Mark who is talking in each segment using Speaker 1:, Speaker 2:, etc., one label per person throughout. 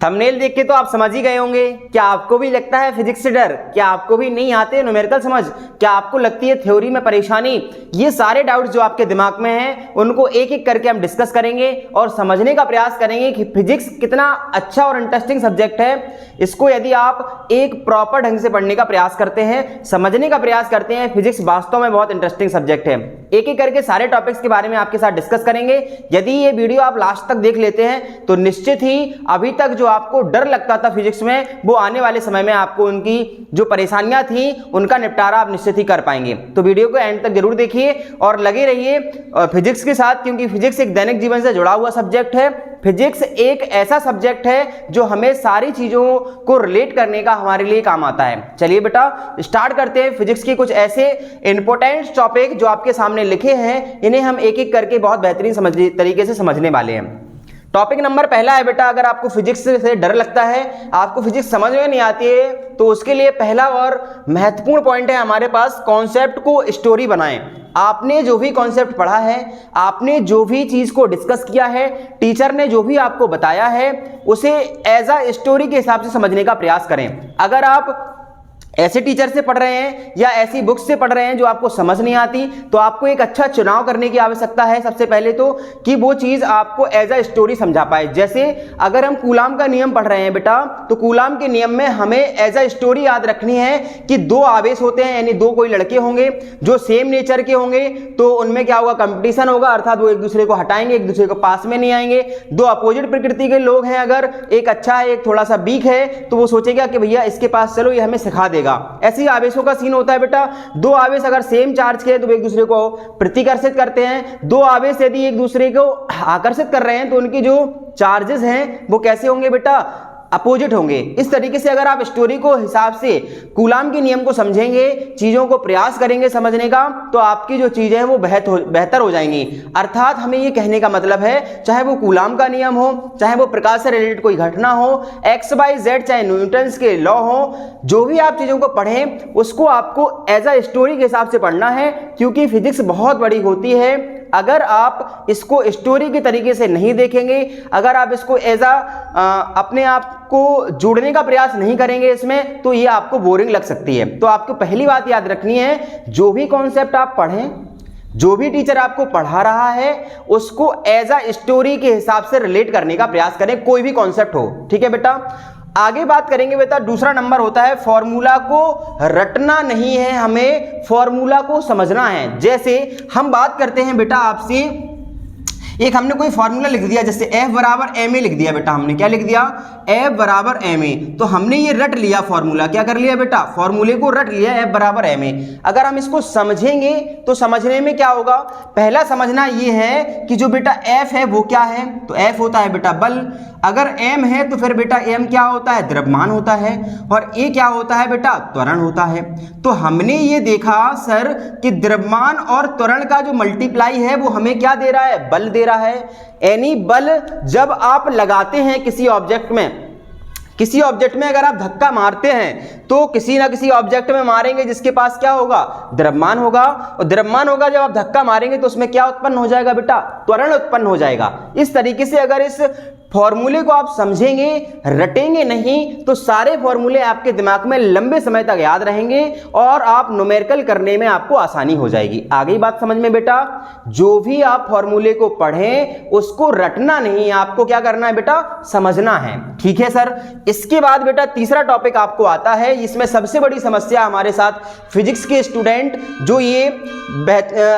Speaker 1: Thumbnail देख के तो आप समझ ही गए होंगे। क्या आपको भी लगता है फिजिक्स से डर? क्या आपको भी नहीं आते न्यूमेरिकल समझ? क्या आपको लगती है थ्योरी में परेशानी? ये सारे डाउट्स जो आपके दिमाग में हैं उनको एक एक करके हम डिस्कस करेंगे और समझने का प्रयास करेंगे कि फिजिक्स कितना अच्छा और इंटरेस्टिंग सब्जेक्ट है। इसको यदि आप एक प्रॉपर ढंग से पढ़ने का प्रयास करते हैं, समझने का प्रयास करते हैं, फिजिक्स वास्तव में बहुत इंटरेस्टिंग सब्जेक्ट है। एक एक करके सारे टॉपिक्स के बारे में आपके साथ डिस्कस करेंगे। यदि ये वीडियो आप लास्ट तक देख लेते हैं तो निश्चित ही अभी तक जो आपको डर लगता था फिजिक्स में, वो आने वाले समय में आपको उनकी जो परेशानियां थी उनका निपटारा आप निश्चित ही कर पाएंगे। तो वीडियो को एंड तक जरूर देखिए और लगे रहिए फिजिक्स के साथ, क्योंकि फिजिक्स एक दैनिक जीवन से जुड़ा हुआ सब्जेक्ट है। फिजिक्स एक ऐसा सब्जेक्ट है जो हमें सारी चीजों को रिलेट करने का हमारे लिए काम आता है। चलिए बेटा स्टार्ट करते हैं। फिजिक्स के कुछ ऐसे इंपॉर्टेंट टॉपिक जो आपके सामने लिखे हैं, इन्हें हम एक एक करके बहुत बेहतरीन तरीके से समझने वाले हैं। टॉपिक नंबर पहला है बेटा, अगर आपको फिजिक्स से डर लगता है, आपको फिजिक्स समझ में नहीं आती है, तो उसके लिए पहला और महत्वपूर्ण पॉइंट है हमारे पास, कॉन्सेप्ट को स्टोरी बनाएं। आपने जो भी कॉन्सेप्ट पढ़ा है, आपने जो भी चीज को डिस्कस किया है, टीचर ने जो भी आपको बताया है, उसे एज अ स्टोरी के हिसाब से समझने का प्रयास करें। अगर आप ऐसे टीचर से पढ़ रहे हैं या ऐसी बुक्स से पढ़ रहे हैं जो आपको समझ नहीं आती, तो आपको एक अच्छा चुनाव करने की आवश्यकता है सबसे पहले तो, कि वो चीज आपको एज अ स्टोरी समझा पाए। जैसे अगर हम कूलाम का नियम पढ़ रहे हैं बेटा, तो कूलाम के नियम में हमें एज अ स्टोरी याद रखनी है कि दो आवेश होते हैं, यानी दो कोई लड़के होंगे जो सेम नेचर के होंगे, तो उनमें क्या होगा, कंपटीशन होगा, अर्थात वो एक दूसरे को हटाएंगे, एक दूसरे को पास में नहीं आएंगे। दो अपोजिट प्रकृति के लोग हैं, अगर एक अच्छा है एक थोड़ा सा वीक है, तो वो सोचेगा कि भैया इसके पास चलो, ये हमें सिखा देगा। ऐसे ही आवेशों का सीन होता है बेटा। दो आवेश अगर सेम चार्ज के हैं तो एक दूसरे को प्रतिकर्षित करते हैं। दो आवेश यदि एक दूसरे को आकर्षित कर रहे हैं तो उनकी जो चार्जेस हैं वो कैसे होंगे बेटा, अपोजिट होंगे। इस तरीके से अगर आप स्टोरी को हिसाब से कूलाम के नियम को समझेंगे, चीजों को प्रयास करेंगे समझने का, तो आपकी जो चीजें हैं वो बेहतर हो जाएंगी। अर्थात हमें ये कहने का मतलब है, चाहे वो कूलाम का नियम हो, चाहे वो प्रकाश से रिलेटेड कोई घटना हो, एक्स बाई जेड, चाहे न्यूटन्स के लॉ हो, जो भी आप चीजों को पढ़ें उसको आपको एज अ स्टोरी के हिसाब से पढ़ना है, क्योंकि फिजिक्स बहुत बड़ी होती है। अगर आप इसको स्टोरी के तरीके से नहीं देखेंगे, अगर आप इसको एज अपने आप को जोड़ने का प्रयास नहीं करेंगे इसमें, तो ये आपको बोरिंग लग सकती है। तो आपको पहली बात याद रखनी है, जो भी कॉन्सेप्ट आप पढ़ें, जो भी टीचर आपको पढ़ा रहा है, उसको एज अ स्टोरी के हिसाब से रिलेट करने का प्रयास करें, कोई भी कॉन्सेप्ट हो। ठीक है बेटा, आगे बात करेंगे बेटा। दूसरा नंबर होता है, फॉर्मूला को रटना नहीं है, हमें फॉर्मूला को समझना है। जैसे हम बात करते हैं बेटा आपसे, एक हमने कोई फॉर्मूला लिख दिया, जैसे F बराबर ma लिख दिया बेटा, हमने क्या लिख दिया, F बराबर ma, तो हमने ये रट लिया फॉर्मूला। क्या कर लिया बेटा, फॉर्मूले को रट लिया, F बराबर ma। अगर हम इसको समझेंगे तो समझने में क्या होगा, पहला समझना ये है कि जो बेटा F है वो क्या है, तो F होता है बेटा बल। अगर m है तो फिर बेटा m क्या होता है, द्रव्यमान होता है, और a क्या होता है बेटा, त्वरण होता है। तो हमने ये देखा सर कि द्रव्यमान और त्वरण का जो मल्टीप्लाई है वो हमें क्या दे रहा है, बल दे रहा है। यानी बल जब आप लगाते हैं किसी ऑब्जेक्ट में अगर आप धक्का मारते हैं तो किसी ना किसी ऑब्जेक्ट में मारेंगे जिसके पास क्या होगा, द्रव्यमान होगा, और द्रव्यमान होगा जब आप धक्का मारेंगे तो उसमें क्या उत्पन्न हो जाएगा बेटा, त्वरण उत्पन्न हो जाएगा। इस तरीके से अगर इस फॉर्मूले को आप समझेंगे, रटेंगे नहीं, तो सारे फॉर्मूले आपके दिमाग में लंबे समय तक याद रहेंगे और आप न्यूमेरिकल करने में आपको आसानी हो जाएगी। आगे बात समझ में बेटा, जो भी आप फॉर्मूले को पढ़ें उसको रटना नहीं, आपको क्या करना है बेटा, समझना है। ठीक है सर। इसके बाद बेटा तीसरा टॉपिक आपको आता है, इसमें सबसे बड़ी समस्या हमारे साथ फिजिक्स के स्टूडेंट, जो ये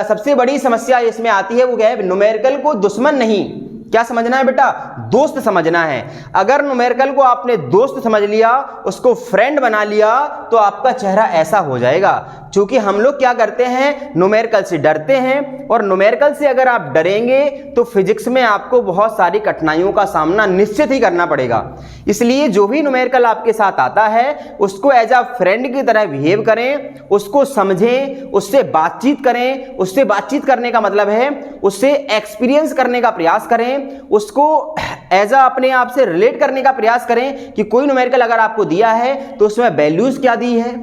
Speaker 1: सबसे बड़ी समस्या इसमें आती है, वो क्या है, न्यूमेरिकल को दुश्मन नहीं, क्या समझना है बेटा, दोस्त समझना है। अगर न्यूमेरिकल को आपने दोस्त समझ लिया, उसको फ्रेंड बना लिया, तो आपका चेहरा ऐसा हो जाएगा। क्योंकि हम लोग क्या करते हैं, न्यूमेरिकल से डरते हैं, और न्यूमेरिकल से अगर आप डरेंगे तो फिजिक्स में आपको बहुत सारी कठिनाइयों का सामना निश्चित ही करना पड़ेगा। इसलिए जो भी न्यूमेरिकल आपके साथ आता है उसको एज अ फ्रेंड की तरह बिहेव करें, उसको समझें, उससे बातचीत करें। उससे बातचीत करने का मतलब है उससे एक्सपीरियंस करने का प्रयास करें, उसको एज अ अपने आप से रिलेट करने का प्रयास करें कि कोई न्यूमेरिकल अगर आपको दिया है तो उसमें वैल्यूज क्या दी है,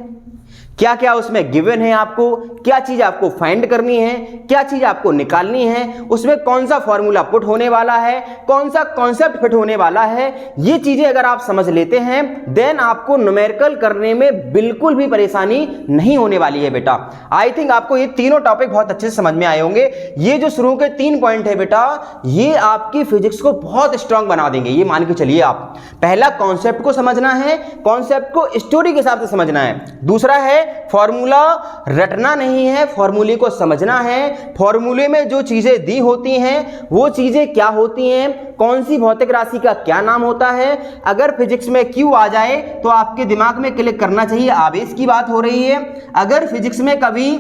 Speaker 1: क्या क्या उसमें गिवन है, आपको क्या चीज आपको फाइंड करनी है, क्या चीज आपको निकालनी है, उसमें कौन सा फॉर्मूला पुट होने वाला है, कौन सा कॉन्सेप्ट फिट होने वाला है। ये चीजें अगर आप समझ लेते हैं देन आपको न्यूमेरिकल करने में बिल्कुल भी परेशानी नहीं होने वाली है बेटा। आई थिंक आपको ये तीनों टॉपिक बहुत अच्छे से समझ में आए होंगे। ये जो शुरू के 3 पॉइंट है बेटा, ये आपकी फिजिक्स को बहुत स्ट्रांग बना देंगे, ये मान के चलिए आप। पहला कॉन्सेप्ट को समझना है, कॉन्सेप्ट को स्टोरी के हिसाब से समझना है। दूसरा है फॉर्मूला रटना नहीं है, फॉर्मूले को समझना है। फॉर्मूले में जो चीजें दी होती हैं वो चीजें क्या होती हैं, कौन सी भौतिक राशि का क्या नाम होता है। अगर फिजिक्स में क्यू आ जाए तो आपके दिमाग में क्लिक करना चाहिए आवेश की बात हो रही है। अगर फिजिक्स में कभी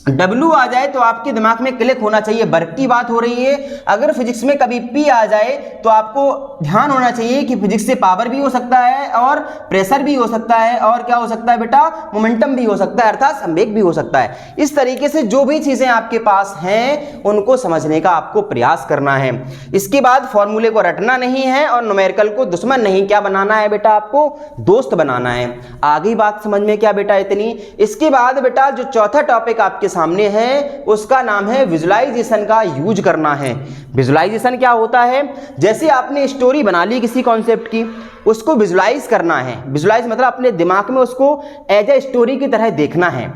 Speaker 1: W आ जाए तो आपके दिमाग में क्लिक होना चाहिए वर्क की बात हो रही है। अगर फिजिक्स में कभी P आ जाए तो आपको ध्यान होना चाहिए कि फिजिक्स से पावर भी हो सकता है और प्रेशर भी हो सकता है और क्या हो सकता है बेटा, मोमेंटम भी हो सकता है, अर्थात संवेग भी हो सकता है। इस तरीके से जो भी चीजें आपके पास हैं उनको समझने का आपको प्रयास करना है। इसके बाद फॉर्मूले को रटना नहीं है और न्यूमेरिकल को दुश्मन नहीं, क्या बनाना है बेटा, आपको दोस्त बनाना है। आगे बात समझ में क्या बेटा इतनी। इसके बाद बेटा जो चौथा टॉपिक आपके सामने है उसका नाम है विजुअलाइजेशन का यूज करना है। विजुअलाइजेशन क्या होता है, जैसे आपने स्टोरी बना ली किसी कॉन्सेप्ट की, उसको विजुअलाइज करना है। विजुअलाइज मतलब अपने दिमाग में उसको एज ए स्टोरी की तरह देखना है।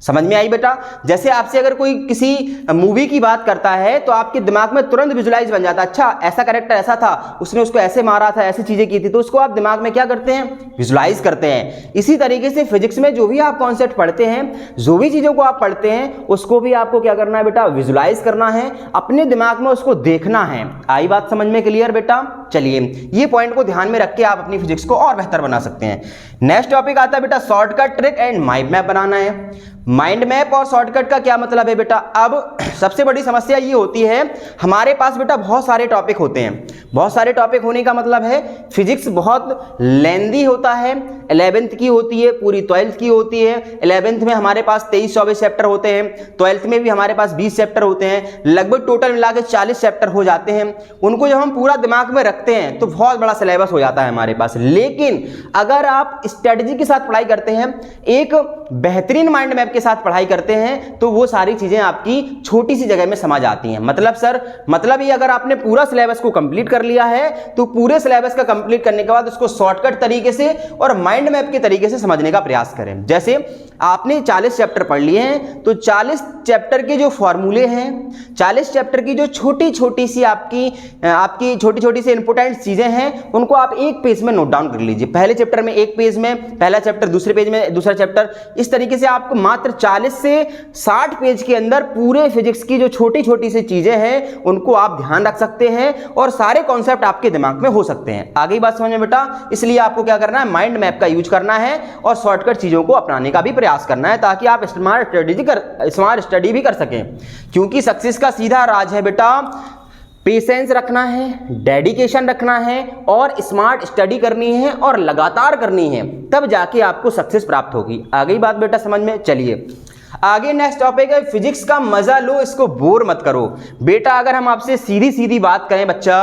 Speaker 1: समझ में आई बेटा। जैसे आपसे अगर कोई किसी मूवी की बात करता है तो आपके दिमाग में तुरंत विजुअलाइज बन जाता है, अच्छा ऐसा कैरेक्टर ऐसा था, उसने उसको ऐसे मारा था, ऐसी चीजें की थी, तो उसको आप दिमाग में क्या करते हैं, विजुअलाइज करते हैं। इसी तरीके से फिजिक्स में जो भी आप कॉन्सेप्ट पढ़ते हैं, जो भी चीजों को आप पढ़ते हैं, उसको भी आपको क्या करना है बेटा, विजुअलाइज करना है, अपने दिमाग में उसको देखना है। आई बात समझ में क्लियर बेटा। चलिए ये पॉइंट को ध्यान में रख के आप अपनी फिजिक्स को और बेहतर बना सकते हैं। नेक्स्ट टॉपिक आता है बेटा shortcut trick and mind map बनाना है। माइंड मैप और शॉर्टकट का क्या मतलब है बेटा। अब सबसे बड़ी समस्या ये होती है, हमारे पास बेटा बहुत सारे टॉपिक होते हैं। बहुत सारे टॉपिक होने का मतलब है फिजिक्स बहुत लेंदी होता है। 11th की होती है, पूरी 12th की होती है। 11th में हमारे पास 23-24 चैप्टर होते हैं, 12th में भी हमारे पास 20 चैप्टर होते हैं, लगभग टोटल मिला के 40 चैप्टर हो जाते हैं। उनको जब हम पूरा दिमाग में रखते हैं तो बहुत बड़ा सिलेबस हो जाता है हमारे पास। लेकिन अगर आप स्ट्रेटजी के साथ पढ़ाई करते हैं, एक बेहतरीन माइंड मैप के साथ पढ़ाई करते हैं, तो वो सारी चीजें आपकी छोटी सी जगह में समझ आती हैं। मतलब सर, मतलब ये अगर आपने पूरा सिलेबस को कंप्लीट कर लिया है तो पूरे सिलेबस का कंप्लीट करने के बाद उसको शॉर्टकट तरीके से और माइंड मैप के तरीके से समझने का प्रयास करें। जैसे आपने 40 चैप्टर पढ़ लिए हैं तो 40 चैप्टर के जो फॉर्मूले हैं, 40 चैप्टर की जो छोटी छोटी सी आपकी छोटी छोटी सी इंपॉर्टेंट चीजें हैं, उनको आप एक पेज में नोट डाउन कर लीजिए। पहले चैप्टर में एक पेज में पहला चैप्टर, दूसरे पेज में दूसरा चैप्टर। इस तरीके से आपको मात्र 40 से 60 पेज के अंदर पूरे फिजिक्स की जो छोटी छोटी सी चीजें हैं उनको आप ध्यान रख सकते हैं और सारे कॉन्सेप्ट आपके दिमाग में हो सकते हैं। आगे बात समझ में बेटा। इसलिए आपको क्या करना है, माइंड मैप का यूज करना है और शॉर्टकट चीजों को अपनाने का भी प्रयास करना है, ताकि आप स्मार्ट स्टडी भी कर सकें। क्योंकि सक्सेस का सीधा राज है बेटा, पेशेंस रखना है, डेडिकेशन रखना है और स्मार्ट स्टडी करनी है और लगातार करनी है, तब जाके आपको सक्सेस प्राप्त होगी। आगे बात बेटा समझ में। चलिए आगे नेक्स्ट टॉपिक है फिजिक्स का मजा लो, इसको बोर मत करो। बेटा अगर हम आपसे सीधी सीधी बात करें बच्चा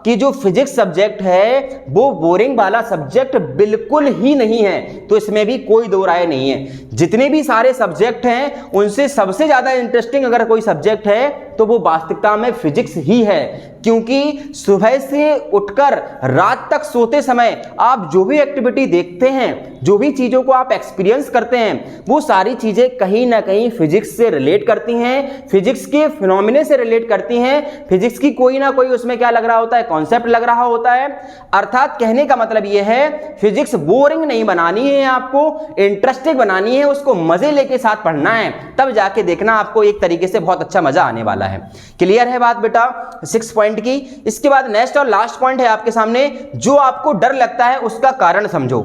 Speaker 1: कि जो फिजिक्स सब्जेक्ट है वो बोरिंग वाला सब्जेक्ट बिल्कुल ही नहीं है, तो इसमें भी कोई दो राय नहीं है। जितने भी सारे सब्जेक्ट हैं उनसे सबसे ज्यादा इंटरेस्टिंग अगर कोई सब्जेक्ट है तो वो वास्तविकता में फिजिक्स ही है। क्योंकि सुबह से उठकर रात तक सोते समय आप जो भी एक्टिविटी देखते हैं, जो भी चीजों को आप एक्सपीरियंस करते हैं, वो सारी चीजें कहीं ना कहीं फिजिक्स से रिलेट करती हैं, फिजिक्स के फिनोमिने से रिलेट करती हैं। फिजिक्स की कोई ना कोई उसमें क्या लग रहा होता है, कॉन्सेप्ट लग रहा होता है। अर्थात कहने का मतलब यह है फिजिक्स बोरिंग नहीं बनानी है, आपको इंटरेस्टिंग बनानी है, उसको मजे लेके साथ पढ़ना है, तब जाके देखना आपको एक तरीके से बहुत अच्छा मजा आने वाला है। क्लियर है बात बेटा 6 पॉइंट की। इसके बाद नेक्स्ट और लास्ट पॉइंट है आपके सामने, जो आपको डर लगता है उसका कारण समझो।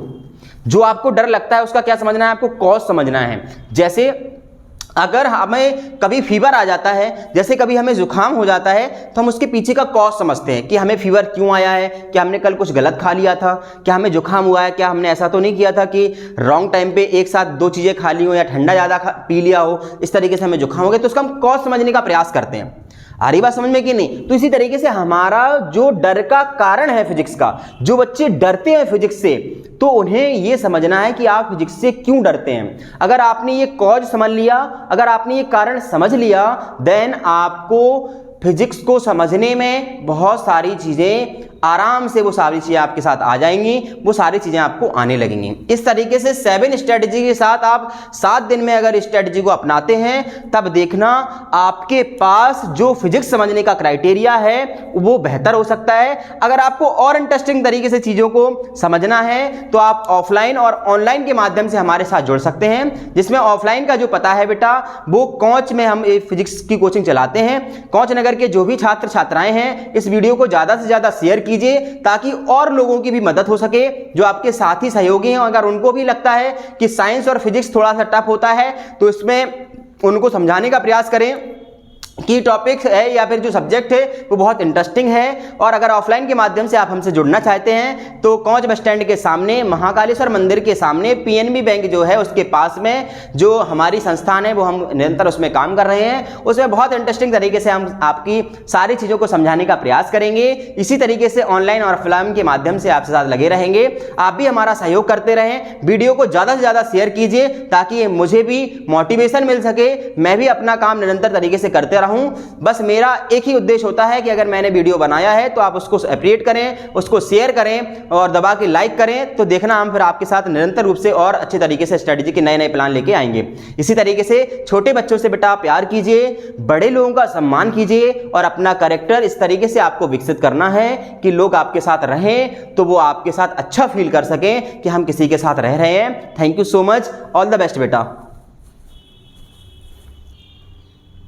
Speaker 1: जो आपको डर लगता है उसका क्या समझना है, आपको कॉज समझना है। जैसे अगर हमें कभी फीवर आ जाता है, जैसे कभी हमें जुकाम हो जाता है, तो हम उसके पीछे का कॉज समझते हैं कि हमें फीवर क्यों आया है, क्या हमने कल कुछ गलत खा लिया था, क्या हमें जुकाम हुआ है, क्या हमने ऐसा तो नहीं किया था कि रॉन्ग टाइम पे एक साथ 2 चीजें खा ली हो या ठंडा ज्यादा पी लिया हो, इस तरीके से हमें जुकाम हो गया, तो उसका हम कॉज समझने का प्रयास करते हैं। आ रही बात समझ में कि नहीं? तो इसी तरीके से हमारा जो डर का कारण है फिजिक्स का, जो बच्चे डरते हैं फिजिक्स से, तो उन्हें यह समझना है कि आप फिजिक्स से क्यों डरते हैं। अगर आपने ये कॉज समझ लिया, अगर आपने ये कारण समझ लिया, देन आपको फिजिक्स को समझने में बहुत सारी चीजें आराम से, वो सारी चीजें आपके साथ आ जाएंगी, वो सारी चीजें आपको आने लगेंगी। इस तरीके से 7 स्ट्रेटजी के साथ आप 7 दिन में अगर स्ट्रेटजी को अपनाते हैं, तब देखना आपके पास जो फिजिक्स समझने का क्राइटेरिया है वो बेहतर हो सकता है। अगर आपको और इंटरेस्टिंग तरीके से चीजों को समझना है तो आप ऑफलाइन और ऑनलाइन के माध्यम से हमारे साथ जुड़ सकते हैं, जिसमें ऑफलाइन का जो पता है बेटा, वो कोच में हम फिजिक्स की कोचिंग चलाते हैं। कोच नगर के जो भी छात्र छात्राएं हैं, इस वीडियो को ज्यादा से ज्यादा शेयर कीजिए ताकि और लोगों की भी मदद हो सके जो आपके साथी सहयोगी हैं। अगर उनको भी लगता है कि साइंस और फिजिक्स थोड़ा सा टफ होता है तो इसमें उनको समझाने का प्रयास करें की टॉपिक है या फिर जो सब्जेक्ट है वो बहुत इंटरेस्टिंग है। और अगर ऑफलाइन के माध्यम से आप हमसे जुड़ना चाहते हैं तो कोच बस स्टैंड के सामने, महाकालेश्वर मंदिर के सामने पीएनबी बैंक जो है उसके पास में जो हमारी संस्थान है, वो हम निरंतर उसमें काम कर रहे हैं। उसमें बहुत इंटरेस्टिंग तरीके से हम आपकी सारी चीज़ों को समझाने का प्रयास करेंगे। इसी तरीके से ऑनलाइन और ऑफलाइन के माध्यम से आपके साथ लगे रहेंगे। आप भी हमारा सहयोग करते रहें, वीडियो को ज़्यादा से ज़्यादा शेयर कीजिए ताकि मुझे भी मोटिवेशन मिल सके, मैं भी अपना काम निरंतर तरीके से करते रहूं। बस मेरा एक ही उद्देश्य होता है कि अगर मैंने वीडियो बनाया है तो आप उसको अप्रिशिएट करें, उसको शेयर करें और दबा के लाइक करें, तो देखना हम फिर आपके साथ निरंतर रूप से और अच्छे तरीके से स्ट्रेटजी के नए नए प्लान लेके आएंगे। इसी तरीके से छोटे बच्चों से बेटा प्यार कीजिए, बड़े लोगों का सम्मान कीजिए और अपना कैरेक्टर इस तरीके से आपको विकसित करना है कि लोग आपके साथ रहें तो वो आपके साथ अच्छा फील कर सकें कि हम किसी के साथ रह रहे हैं। Thank you so much, all the best बेटा।